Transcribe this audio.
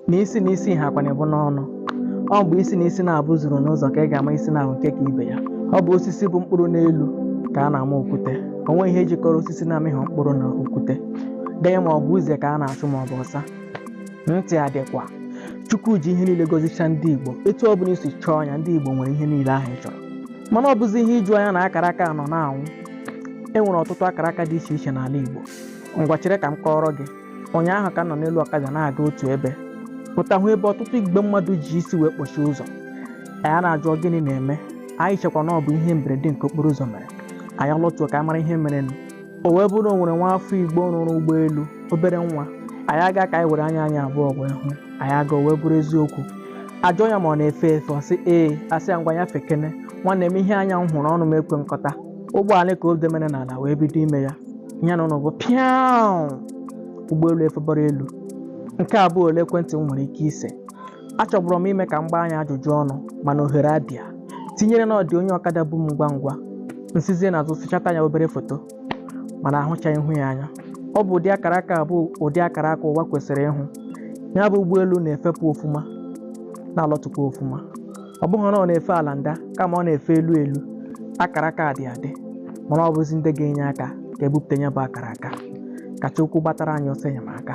na isi ha kwana bụ n'ọnụ. Ọ bụ isi na isi na-abụ zuru n'ụzọ ka ị ga-ama isi na-abụ nke ka ibe ya. Ọ bụ osisi bụ mkpụrụ n'elu ka a na-ama okwute. O nweghị ihe jikọrọ osisi na-amịghị mkpụrụ na okwute. Dee ma ọ bụ uze ka a na-achụ ma ọ bụ ọsa. Ntị adịkwa. Chukwu ji ihe niile gọzichaa ndị Igbo. Etu ọ bụla isi chọọ ya, ndị Igbo nwere ihe niile ahụ ị chọrọ. Mana ọ bụzi ihe iju anya na akara aka nọ na-anwụ. E nwere ọtụtụ akara aka dị iche iche n'ala Igbo. Ngwa chere ka m kọọrọ gị. Ụnyaahụ ka m nọ n'elu ọkada na-aga otu ebe. Pụta hụ ebe ọtụtụ igbe mmadụ ji isi wee kpọchie ụzọ. Anyị na-ajụ gịnị na-eme. Anyị chekwa na ọ bụ ihe mberede nke okporo ụzọ mere. Anyị lọtuo ka a mara ihe merenụ. O wee bụrụ o nwere nwa afọ Igbo rụrụ ụgbọelu, obere nwa. Anyị aga ka anyị were anya abụọ wee hụ. Anyị aga o wee bụrụ eziokwu. Ajụọ ya ma ọ na-efe efe, ọ sị ee, asị ya ngwa ya fekene. Nwanne m ihe anya m hụrụ ọnụ m ekwe nkọta. Ụgbọala ka o demere n'ala wee bido ime ya. Ya na ụnụ bụ pịaụ. Ụgbọelu efebara elu. Nke a bụ ole ekwentị m nwere ike ise. Achọbụrụ m ime ka m gbaa anya ajụjụ ọnụ mana ohere adịa. Tinyere na ọ dị onye ọkada bụ m ngwa ngwa. Nsizie n'azụ sụchata ya obere foto mana ahụchaghị ihu ya anya. Ọ bụ ụdị akara aka bụ ụdị akara aka ụwa kwesịrị ịhụ. Ya bụ ụgbọelu na-efepụ ofuma na-alọtụkwa ofuma. Ọ bụghị na ọ na-efe ala nda kama ọ na-efe elu elu. Akara aka dị adị mana ọ bụzi ndị ga-enye aka ka ebupụta ya bụ akara aka. Ka Chukwu gbatara anyị ọsọ enyemaka.